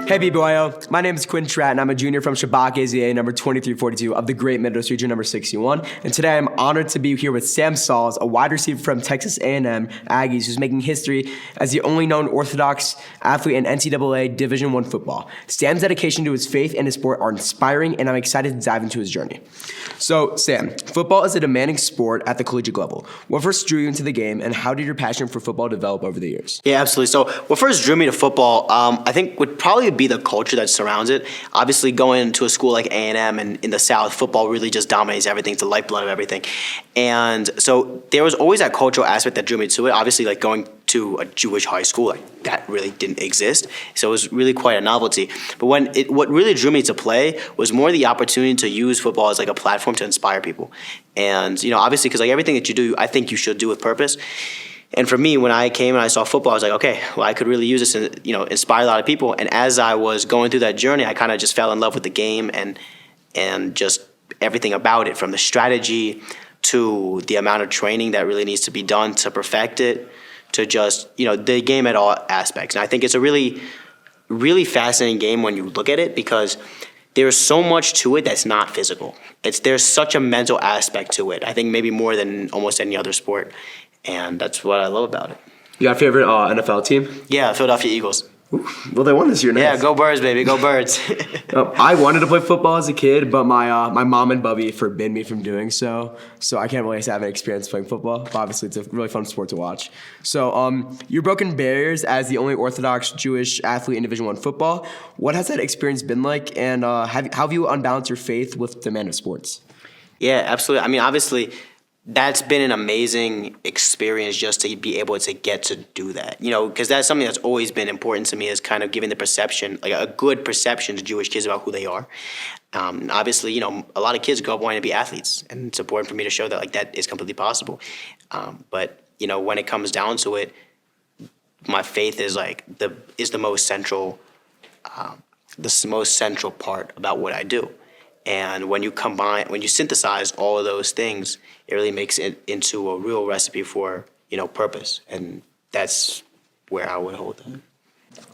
Hey BBYO, my name is Quinn Tratt and I'm a junior from Shabak AZA number 2342 of the Great Midwest Region number 61. And today I'm honored to be here with Sam Salz, a wide receiver from Texas A&M Aggies who's making history as the only known Orthodox athlete in NCAA Division I football. Sam's dedication to his faith and his sport are inspiring and I'm excited to dive into his journey. So Sam, football is a demanding sport at the collegiate level. What first drew you into the game and how did your passion for football develop over the years? Yeah, absolutely. So what first drew me to football, I think would probably be the culture that surrounds it. Obviously, going to a school like A&M and in the South, football really just dominates everything. It's the lifeblood of everything. And so there was always that cultural aspect that drew me to it. Obviously, like going to a Jewish high school, like that really didn't exist. So it was really quite a novelty. But what really drew me to play was more the opportunity to use football as like a platform to inspire people. And, obviously, because like everything that you do, I think you should do with purpose. And for me, when I came and I saw football, I was like, okay, well, I could really use this and, inspire a lot of people. And as I was going through that journey, I kind of just fell in love with the game and just everything about it, from the strategy to the amount of training that really needs to be done to perfect it, to just, the game at all aspects. And I think it's a really, really fascinating game when you look at it because there's so much to it that's not physical. There's such a mental aspect to it, I think maybe more than almost any other sport. And that's what I love about it. You got a favorite NFL team? Yeah, Philadelphia Eagles. Ooh, well, they won this year. Nice. Yeah, go Birds, baby, go Birds. I wanted to play football as a kid, but my mom and Bubby forbid me from doing so. So I can't really have an experience playing football. But obviously, it's a really fun sport to watch. So you've broken barriers as the only Orthodox Jewish athlete in Division I football. What has that experience been like, and how have you unbalanced your faith with the demand of sports? Yeah, absolutely. I mean, obviously, that's been an amazing experience just to be able to get to do that, because that's something that's always been important to me, is kind of giving the perception, like a good perception to Jewish kids about who they are. Obviously, a lot of kids grow up wanting to be athletes, and it's important for me to show that like that is completely possible. But when it comes down to it, my faith is the most central, part about what I do. And when you synthesize all of those things, it really makes it into a real recipe for, purpose. And that's where I would hold that.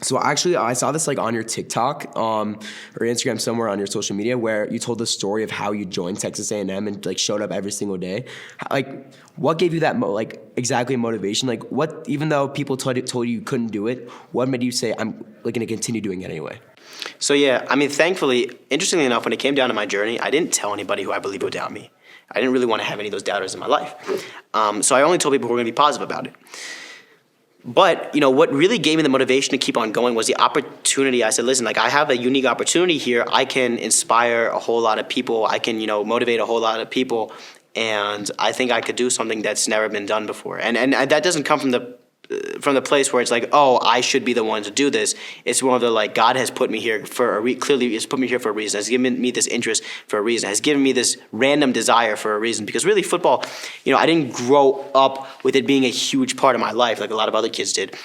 So actually, I saw this on your TikTok or Instagram, somewhere on your social media, where you told the story of how you joined Texas A&M and showed up every single day. What gave you that exactly motivation? What, even though people told you couldn't do it, what made you say I'm going to continue doing it anyway? So yeah, I mean, thankfully, interestingly enough, when it came down to my journey, I didn't tell anybody who I believe would doubt me. I didn't really want to have any of those doubters in my life. So I only told people who were going to be positive about it. But, what really gave me the motivation to keep on going was the opportunity. I said, listen, I have a unique opportunity here. I can inspire a whole lot of people. I can, motivate a whole lot of people. And I think I could do something that's never been done before. And that doesn't come from the place where it's I should be the one to do this. It's more of the God has put me here clearly has put me here for a reason, has given me this interest for a reason, has given me this random desire for a reason. Because really football, I didn't grow up with it being a huge part of my life like a lot of other kids did.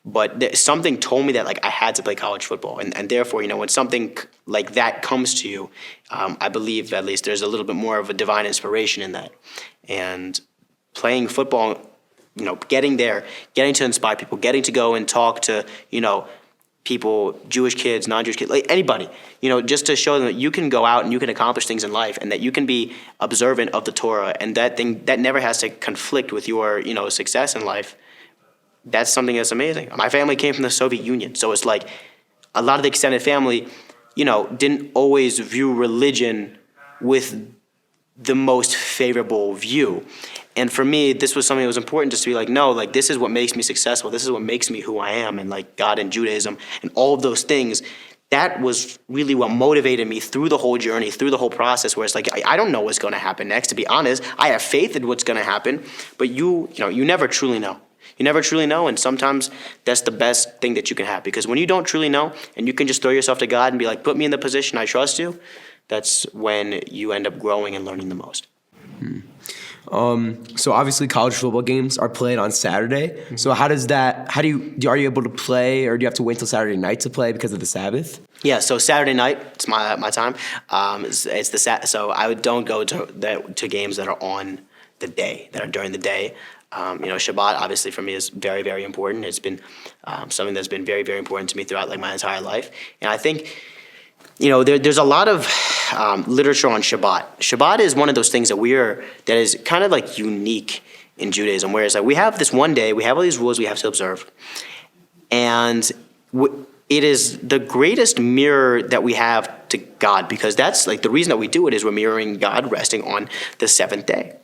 But something told me that I had to play college football. And therefore, when something like that comes to you, I believe at least there's a little bit more of a divine inspiration in that. And playing football, getting there, getting to inspire people, getting to go and talk to, people, Jewish kids, non-Jewish kids, anybody, just to show them that you can go out and you can accomplish things in life and that you can be observant of the Torah and that never has to conflict with your, success in life. That's something that's amazing. My family came from the Soviet Union, so it's a lot of the extended family, didn't always view religion with the most favorable view. And for me, this was something that was important just to be no, this is what makes me successful. This is what makes me who I am. And God and Judaism and all of those things, that was really what motivated me through the whole journey, through the whole process, where it's I don't know what's going to happen next, to be honest. I have faith in what's going to happen, but you never truly know. You never truly know, and sometimes that's the best thing that you can have. Because when you don't truly know and you can just throw yourself to God and be put me in the position, I trust you, that's when you end up growing and learning the most. So obviously college football games are played on Saturday. Mm-hmm. So are you able to play, or do you have to wait till Saturday night to play because of the Sabbath? Yeah, so Saturday night, it's my time. So I don't go to games that are on the day, that are during the day. Shabbat obviously for me is very, very important. It's been something that's been very, very important to me throughout like my entire life. And I think, there's a lot of literature on Shabbat. Shabbat is one of those things that is kind of like unique in Judaism, where it's like we have this one day, we have all these rules we have to observe, and it is the greatest mirror that we have to God, because that's like the reason that we do it is we're mirroring God resting on the seventh day.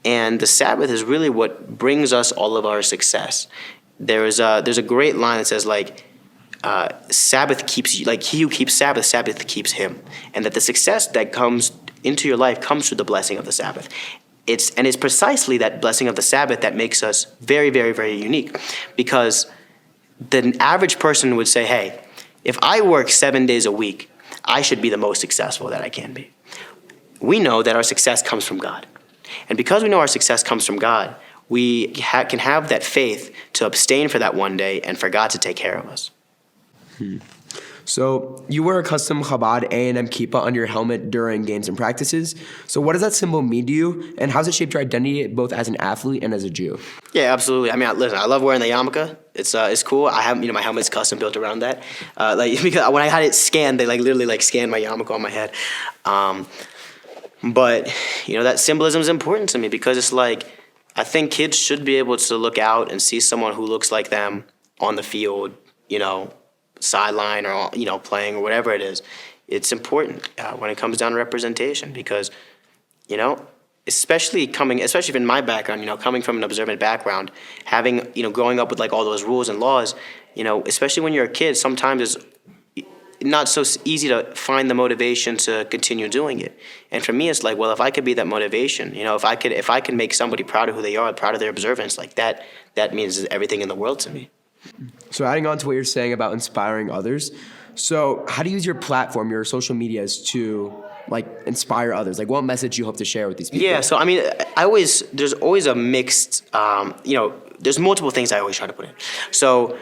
And the Sabbath is really what brings us all of our success. There's a great line that says like, Sabbath keeps you, like he who keeps Sabbath, Sabbath keeps him. And that the success that comes into your life comes through the blessing of the Sabbath. It's precisely that blessing of the Sabbath that makes us very, very, very unique, because the average person would say, hey, if I work 7 days a week, I should be the most successful that I can be. We know that our success comes from God. And because we know our success comes from God, we can have that faith to abstain for that one day and for God to take care of us. So you wear a custom Chabad A&M kippah on your helmet during games and practices. So what does that symbol mean to you, and how has it shaped your identity both as an athlete and as a Jew? Yeah, absolutely. I mean, listen, I love wearing the yarmulke. It's cool. I have, my helmet's custom built around that. Because when I had it scanned, they literally scanned my yarmulke on my head. But that symbolism is important to me, because it's like I think kids should be able to look out and see someone who looks like them on the field, sideline or playing or whatever it is. It's important when it comes down to representation, because especially in my background, coming from an observant background, having growing up with like all those rules and laws, especially when you're a kid, sometimes it's not so easy to find the motivation to continue doing it. And for me, it's like, well, if I could be that motivation, if I could make somebody proud of who they are, proud of their observance, like that means everything in the world to me. So adding on to what you're saying about inspiring others, so how do you use your platform, your social medias, to inspire others? Like, what message you hope to share with these people? Yeah, so I mean, there's always a mixed, there's multiple things I always try to put in. So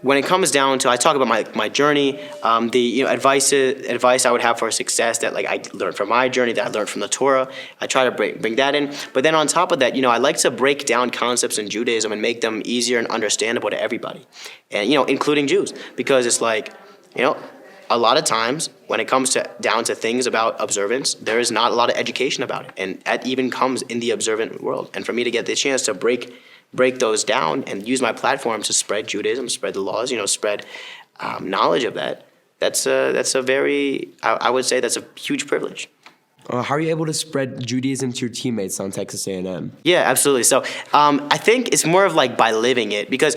when it comes down to, I talk about my journey, the advice I would have for success that I learned from my journey, that I learned from the Torah. I try to bring that in. But then on top of that, I like to break down concepts in Judaism and make them easier and understandable to everybody, and including Jews, because it's like, a lot of times when it comes down to things about observance, there is not a lot of education about it, and that even comes in the observant world. And for me to get the chance to break those down and use my platform to spread Judaism, spread the laws, spread knowledge of that. That's a very, I would say that's a huge privilege. How are you able to spread Judaism to your teammates on Texas A&M? Yeah, absolutely. So I think it's more of by living it, because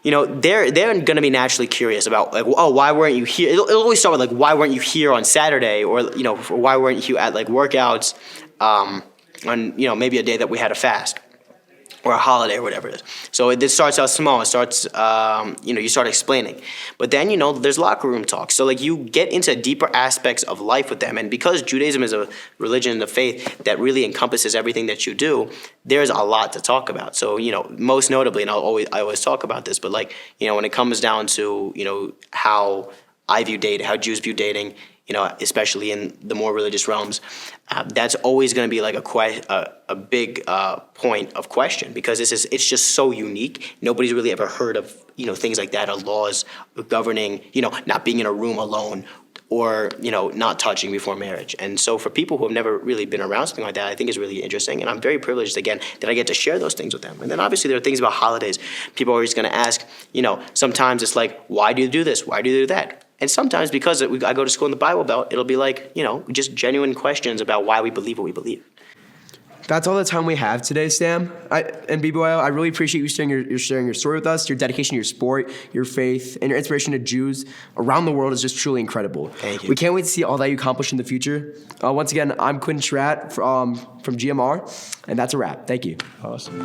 they're going to be naturally curious about why weren't you here? It'll always start with why weren't you here on Saturday, or why weren't you at workouts on maybe a day that we had a fast, or a holiday, or whatever it is. So it starts out small. It starts, you start explaining. But then, there's locker room talk. So, you get into deeper aspects of life with them. And because Judaism is a religion and a faith that really encompasses everything that you do, there's a lot to talk about. So, most notably, and I always talk about this, but, when it comes down to, how I view dating, how Jews view dating, especially in the more religious realms, that's always going to be a big point of question, because it's just so unique. Nobody's really ever heard of things like that, or laws governing not being in a room alone, or not touching before marriage. And so for people who have never really been around something like that, I think is really interesting. And I'm very privileged, again, that I get to share those things with them. And then obviously there are things about holidays. People are always going to ask, sometimes it's why do you do this? Why do you do that? And sometimes because I go to school in the Bible Belt, it'll be just genuine questions about why we believe what we believe. That's all the time we have today, Sam. And BBYO, I really appreciate you sharing your story with us. Your dedication to your sport, your faith, and your inspiration to Jews around the world is just truly incredible. Thank you. We can't wait to see all that you accomplish in the future. Once again, I'm Quinn Tratt from GMR, and that's a wrap. Thank you. Awesome.